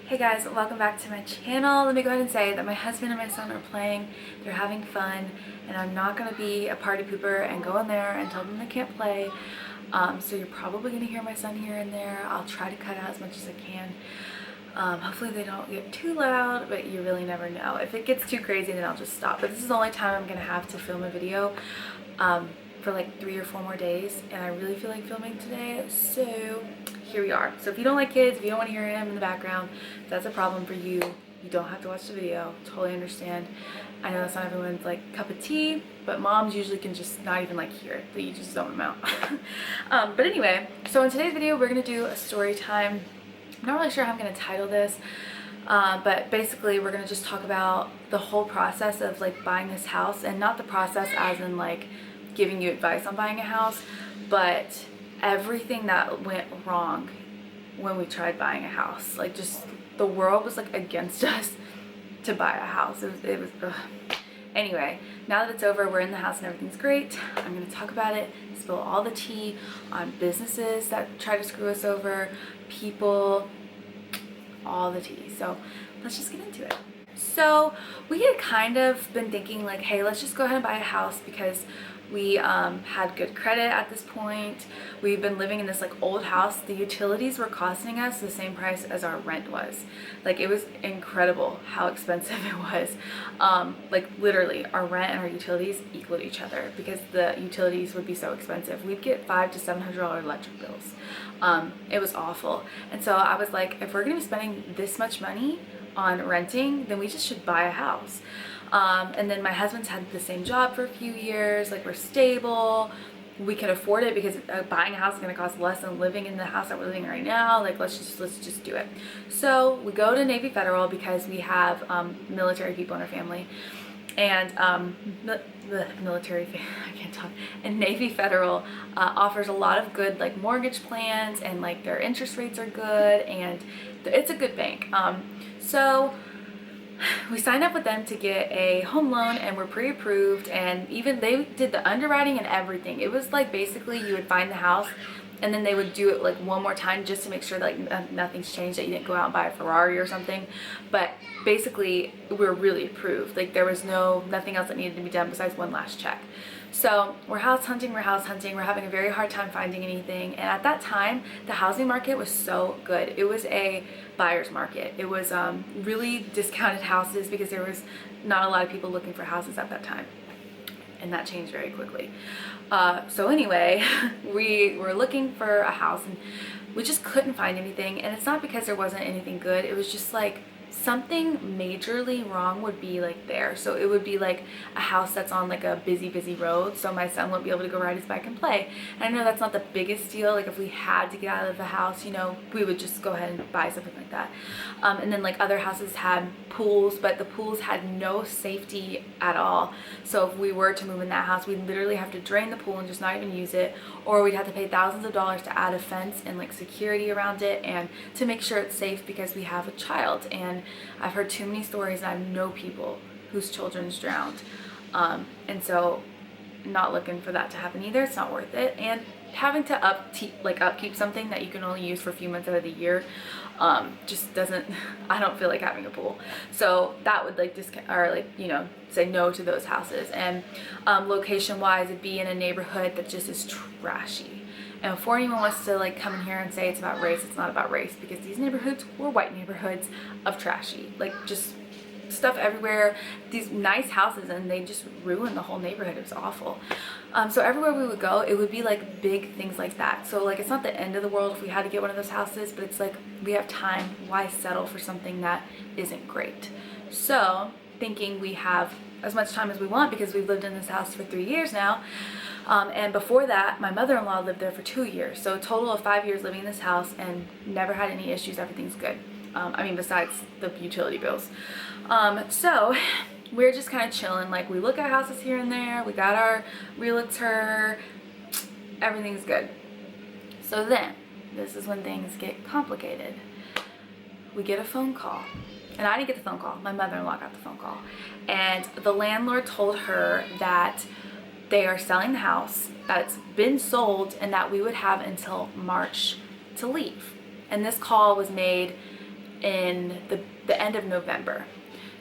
Hey guys, welcome back to my channel. Let me go ahead and say that my husband and my son are playing, they're having fun, and I'm not going to be a party pooper and go in there and tell them they can't play. So you're probably going to hear my son here and there. I'll try to cut out as much as I can. Hopefully they don't get too loud, but you really never know. If it gets too crazy, then I'll just stop. But this is the only time I'm going to have to film a video for like 3 or 4 more days, and I really feel like filming today, so here we are. So if you don't like kids, if you don't want to hear him in the background, if that's a problem for you, you don't have to watch the video. Totally understand. I know that's not everyone's like cup of tea, but moms usually can just not even like hear it. You just zone them out. But anyway, so in today's video, we're going to do a story time. I'm not really sure how I'm going to title this, but basically we're going to just talk about the whole process of like buying this house, and not the process as in like giving you advice on buying a house, but everything that went wrong when we tried buying a house. Like, just the world was like against us to buy a house. It was ugh. Anyway, now that it's over, we're in the house and everything's great. I'm going to talk about it, spill all the tea on businesses that try to screw us over, people, all the tea. So let's just get into it. So we had kind of been thinking like, hey, let's just go ahead and buy a house because we had good credit at this point. We've been living in this like old house. The utilities were costing us the same price as our rent was. Like, it was incredible how expensive it was. Like, literally our rent and our utilities equaled each other because the utilities would be so expensive. We'd get $500 to $700 electric bills. It was awful. And so I was like, if we're gonna be spending this much money on renting, then we just should buy a house. And then my husband's had the same job for a few years. Like, we're stable, we can afford it because buying a house is going to cost less than living in the house that we're living in right now. Like, let's just do it. So we go to Navy Federal because we have military people in our family, and I can't talk. And Navy Federal offers a lot of good like mortgage plans, and like their interest rates are good, and it's a good bank. So we signed up with them to get a home loan, and we're pre-approved, and even they did the underwriting and everything. It was like, basically you would find the house and then they would do it like one more time just to make sure that like nothing's changed, that you didn't go out and buy a Ferrari or something. But basically we're really approved. Like, there was nothing else that needed to be done besides one last check. So we're house hunting, we're having a very hard time finding anything. And at that time, the housing market was so good. It was a buyer's market. It was really discounted houses because there was not a lot of people looking for houses at that time. And that changed very quickly. So anyway, we were looking for a house and we just couldn't find anything. And it's not because there wasn't anything good. It was just like something majorly wrong would be like there. So it would be like a house that's on like a busy road, so my son wouldn't be able to go ride his bike and play. And I know that's not the biggest deal. Like, if we had to get out of the house, you know, we would just go ahead and buy something like that. And then like other houses had pools, but the pools had no safety at all. So if we were to move in that house, we'd literally have to drain the pool and just not even use it, or we'd have to pay thousands of dollars to add a fence and like security around it and to make sure it's safe because we have a child. And I've heard too many stories, and I know people whose children's drowned. And so not looking for that to happen either. It's not worth it. And having to upkeep something that you can only use for a few months out of the year just doesn't, I don't feel like having a pool. So that would like say no to those houses. And location wise, it'd be in a neighborhood that just is trashy. And before anyone wants to like come in here and say it's about race, it's not about race, because these neighborhoods were white neighborhoods of trashy, like just stuff everywhere, these nice houses, and they just ruined the whole neighborhood. It was awful. So everywhere we would go, it would be like big things like that. So like, it's not the end of the world if we had to get one of those houses, but it's like, we have time, why settle for something that isn't great? So thinking we have as much time as we want because we've lived in this house for 3 years now. And before that, my mother-in-law lived there for 2 years. So a total of 5 years living in this house and never had any issues. Everything's good. I mean, besides the utility bills. So we're just kind of chilling. Like, we look at houses here and there. We got our realtor. Everything's good. So then, this is when things get complicated. We get a phone call. And I didn't get the phone call. My mother-in-law got the phone call. And the landlord told her that they are selling the house, that it's been sold, and that we would have until March to leave. And this call was made in the end of November.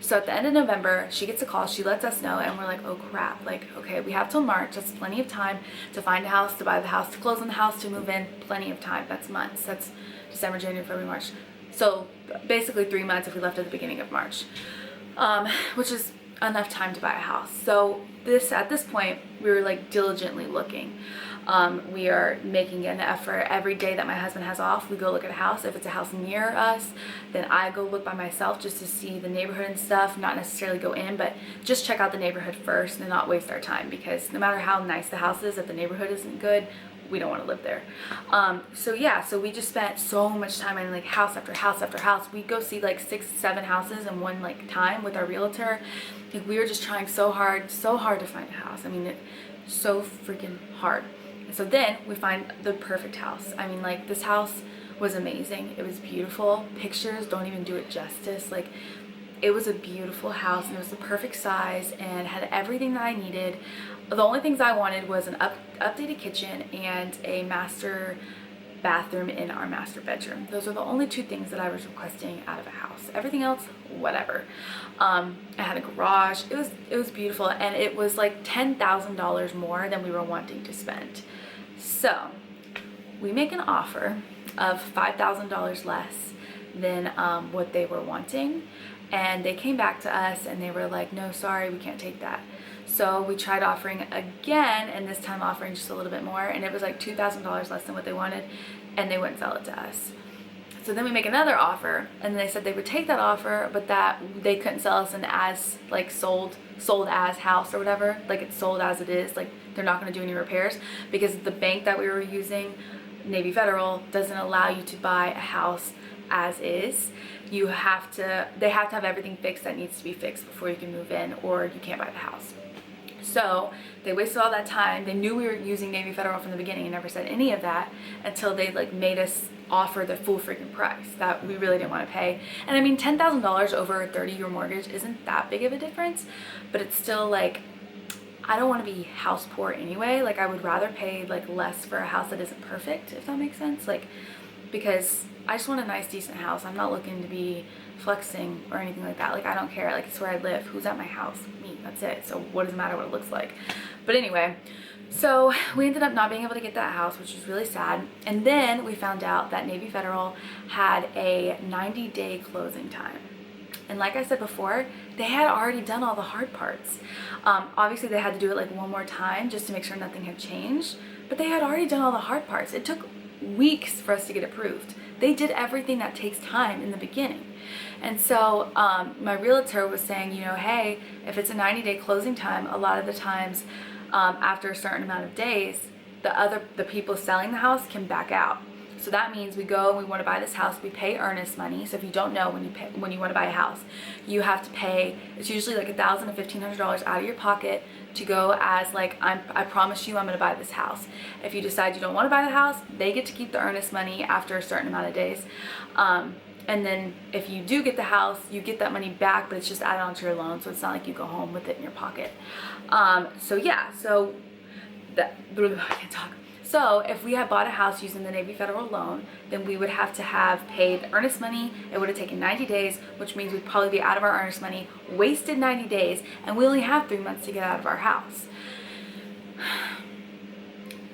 So at the end of November, she gets a call, she lets us know, and we're like, oh crap, like, okay, we have till March, that's plenty of time to find a house, to buy the house, to close on the house, to move in, plenty of time. That's months. That's December, January, February, March. So basically 3 months if we left at the beginning of March, which is enough time to buy a house. So at this point, we were like diligently looking. We are making an effort every day that my husband has off. We go look at a house. If it's a house near us, then I go look by myself just to see the neighborhood and stuff, not necessarily go in, but just check out the neighborhood first and not waste our time, because no matter how nice the house is, if the neighborhood isn't good, we don't want to live there. So we just spent so much time in like house after house after house. We go see like 6, 7 houses in one like time with our realtor. Like, we were just trying so hard to find a house. I mean, it's so freaking hard. So then we find the perfect house. I mean, like, this house was amazing. It was beautiful. Pictures don't even do it justice. Like, it was a beautiful house, and it was the perfect size and had everything that I needed. The only things I wanted was an updated kitchen and a master bathroom in our master bedroom. Those are the only 2 things that I was requesting out of a house. Everything else, whatever. I had a garage. It was beautiful, and it was like $10,000 more than we were wanting to spend. So we make an offer of $5,000 less than what they were wanting, and they came back to us and they were like, no, sorry, we can't take that. So we tried offering again, and this time offering just a little bit more, and it was like $2,000 less than what they wanted, and they wouldn't sell it to us. So then we make another offer, and they said they would take that offer, but that they couldn't sell us an as, like, sold as house or whatever. Like, it's sold as it is. Like, they're not going to do any repairs, because the bank that we were using, Navy Federal, doesn't allow you to buy a house as is. They have to have everything fixed that needs to be fixed before you can move in, or you can't buy the house. So they wasted all that time. They knew we were using Navy Federal from the beginning and never said any of that until they like made us offer the full freaking price that we really didn't want to pay. And I mean, $10,000 over a 30-year mortgage isn't that big of a difference, but it's still like, I don't want to be house poor anyway. Like, I would rather pay like less for a house that isn't perfect, if that makes sense. Like, because I just want a nice, decent house. I'm not looking to be flexing or anything like that. Like, I don't care. Like, it's where I live. Who's at my house? Me. That's it. So what does it matter what it looks like? But anyway, so we ended up not being able to get that house, which was really sad. And then we found out that Navy Federal had a 90-day closing time. And like I said before, they had already done all the hard parts. Obviously, they had to do it like one more time just to make sure nothing had changed. But they had already done all the hard parts. It took weeks for us to get approved. They did everything that takes time in the beginning. And so my realtor was saying, you know, hey, if it's a 90-day closing time, a lot of the times after a certain amount of days, the people selling the house can back out. So that means we go and we want to buy this house, we pay earnest money. So if you don't know, when you want to buy a house, you have to pay, it's usually like $1,000 to $1,500 out of your pocket to go as like, I promise you I'm going to buy this house. If you decide you don't want to buy the house, they get to keep the earnest money after a certain amount of days. And then if you do get the house, you get that money back, but it's just added onto your loan. So it's not like you go home with it in your pocket. So yeah, so that, I can't talk. So if we had bought a house using the Navy Federal loan, then we would have to have paid earnest money. It would have taken 90 days, which means we'd probably be out of our earnest money, wasted 90 days, and we only have 3 months to get out of our house.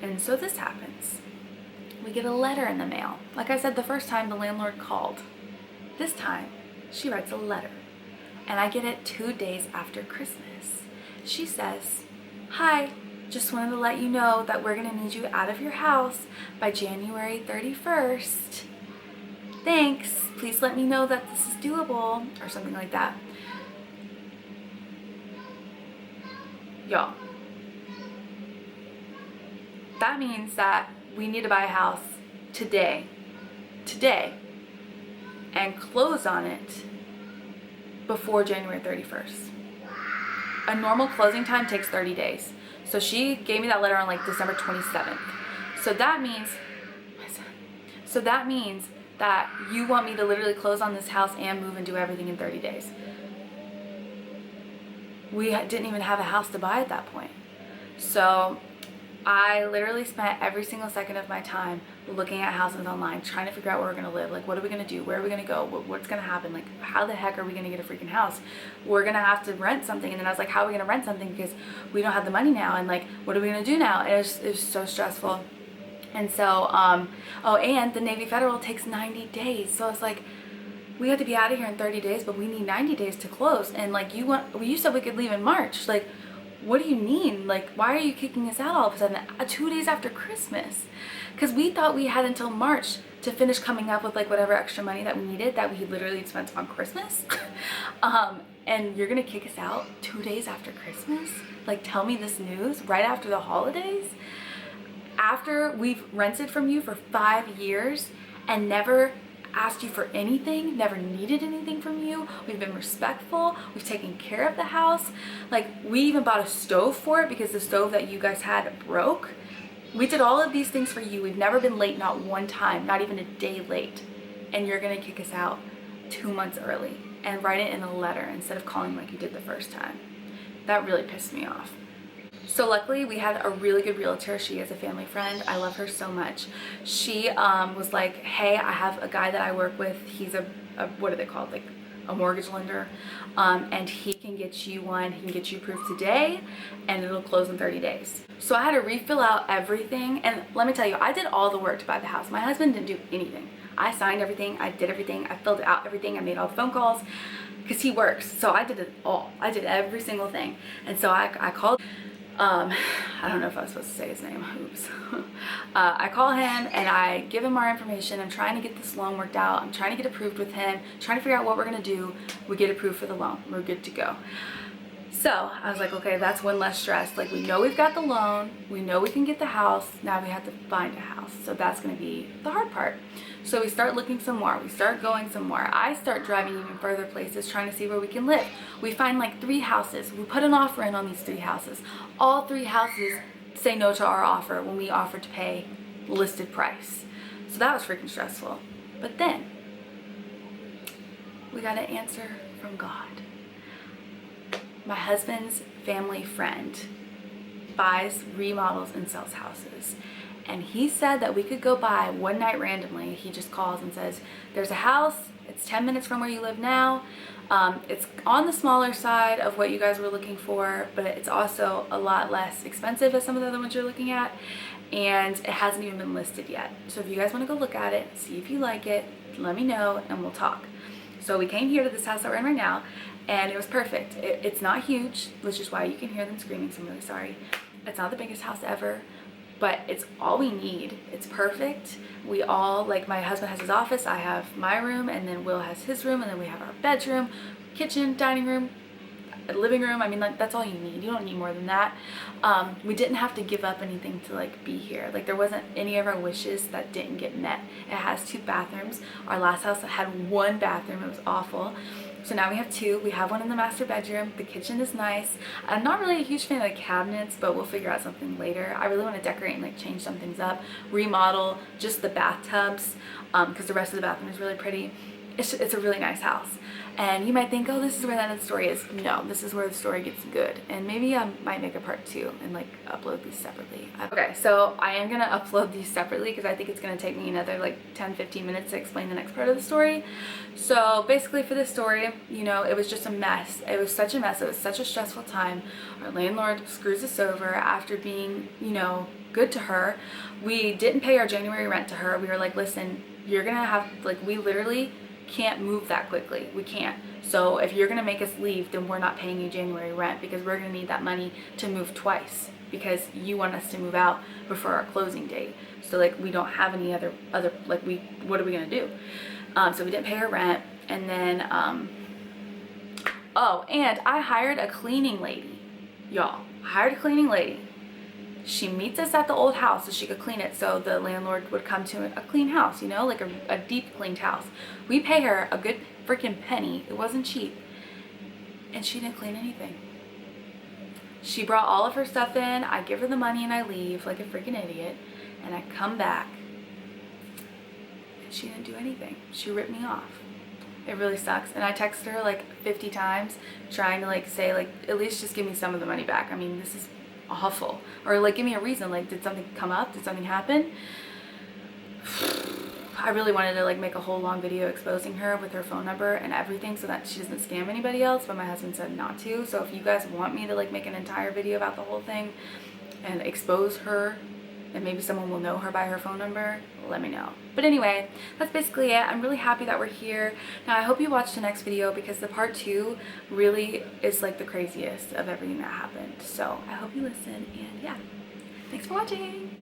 And so this happens. We get a letter in the mail. Like I said, the first time the landlord called. This time, she writes a letter. And I get it 2 days after Christmas. She says, hi, just wanted to let you know that we're gonna need you out of your house by January 31st. Thanks, please let me know that this is doable, or something like that. Y'all, that means that we need to buy a house today, and close on it before January 31st. A normal closing time takes 30 days. So she gave me that letter on like December 27th. So that means that you want me to literally close on this house and move and do everything in 30 days. We didn't even have a house to buy at that point. So I literally spent every single second of my time looking at houses online, trying to figure out where we're going to live. Like, what are we going to do? Where are we going to go? What's going to happen? Like, how the heck are we going to get a freaking house? We're going to have to rent something. And then I was like, how are we going to rent something? Because we don't have the money now. And like, what are we going to do now? And it was so stressful. And so, oh, and the Navy Federal takes 90 days. So I was like, we have to be out of here in 30 days, but we need 90 days to close. And like, you said we could leave in March. Like, what do you mean? Like, why are you kicking us out all of a sudden 2 days after Christmas? Because we thought we had until March to finish coming up with like whatever extra money that we needed that we literally spent on Christmas. And you're gonna kick us out 2 days after Christmas? Like, tell me this news right after the holidays? After we've rented from you for 5 years and never asked you for anything, never needed anything from you. We've been respectful. We've taken care of the house. Like, we even bought a stove for it because the stove that you guys had broke. We did all of these things for you. We've never been late, not one time, not even a day late. And you're gonna kick us out 2 months early and write it in a letter instead of calling like you did the first time. That really pissed me off. So luckily we had a really good realtor. She is a family friend. I love her so much. She was like, hey, I have a guy that I work with. He's a what are they called? Like a mortgage lender. And he can get you one. He can get you approved today and it'll close in 30 days. So I had to refill out everything. And let me tell you, I did all the work to buy the house. My husband didn't do anything. I signed everything. I did everything. I filled out everything. I made all the phone calls because he works. So I did it all. I did every single thing. And so I called. I don't know if I was supposed to say his name. Oops. I call him and I give him our information. I'm trying to get this loan worked out. I'm trying to get approved with him, trying to figure out what we're going to do. We get approved for the loan. We're good to go. So I was like, okay, that's one less stress. Like, we know we've got the loan. We know we can get the house. Now we have to find a house. So that's going to be the hard part. So we start looking some more. We start going some more. I start driving even further places trying to see where we can live. We find like 3 houses. We put an offer in on these 3 houses. All 3 houses say no to our offer when we offer to pay listed price. So that was freaking stressful. But then we got an answer from God. My husband's family friend buys, remodels, and sells houses. And he said that we could go by one night randomly. He just calls and says, there's a house, it's 10 minutes from where you live now. It's on the smaller side of what you guys were looking for, but it's also a lot less expensive as some of the other ones you're looking at. And it hasn't even been listed yet. So if you guys want to go look at it, see if you like it, let me know and we'll talk. So we came here to this house that we're in right now, and it was perfect. It's not huge, which is why you can hear them screaming, so I'm really sorry. It's not the biggest house ever, but it's all we need. It's perfect. We all, like, my husband has his office, I have my room, and then Will has his room, and then we have our bedroom, kitchen, dining room, living room. I mean, like, that's all you need. You don't need more than that. We didn't have to give up anything to like be here. Like, there wasn't any of our wishes that didn't get met. It has 2 bathrooms. Our last house had 1 bathroom. It was awful. So now we have 2. We have one in the master bedroom. The kitchen is nice. I'm not really a huge fan of the cabinets, but we'll figure out something later. I really want to decorate and like change some things up, remodel just the bathtubs, because the rest of the bathroom is really pretty. It's a really nice house. And you might think, oh, this is where the end of the story is. No, this is where the story gets good. And maybe I might make a part 2 and like upload these separately. Okay, so I am gonna upload these separately because I think it's gonna take me another like 10-15 minutes to explain the next part of the story. So basically for this story, you know, it was just a mess. It was such a mess. It was such a stressful time. Our landlord screws us over after being, you know, good to her. We didn't pay our January rent to her. We were like, listen, you're gonna have, like, we literally can't move that quickly. We can't. So if you're gonna make us leave, then we're not paying you January rent because we're gonna need that money to move twice because you want us to move out before our closing date. So like, we don't have any other like, what are we gonna do? So we didn't pay her rent. And then oh, and I hired a cleaning lady, y'all. I hired a cleaning lady. She meets us at the old house so she could clean it, so the landlord would come to a clean house, you know, like a deep cleaned house. We pay her a good freaking penny. It wasn't cheap. And she didn't clean anything. She brought all of her stuff in. I give her the money and I leave like a freaking idiot. And I come back and she didn't do anything. She ripped me off. It really sucks. And I texted her like 50 times trying to like say, like, at least just give me some of the money back. I mean, this is awful. Or like give me a reason, like did something come up, did something happen? I really wanted to like make a whole long video exposing her with her phone number and everything so that she doesn't scam anybody else, but my husband said not to. So if you guys want me to like make an entire video about the whole thing and expose her, and maybe someone will know her by her phone number, let me know. But anyway, that's basically it. I'm really happy that we're here. Now I hope you watch the next video because the part 2 really is like the craziest of everything that happened. So I hope you listen, and yeah, thanks for watching.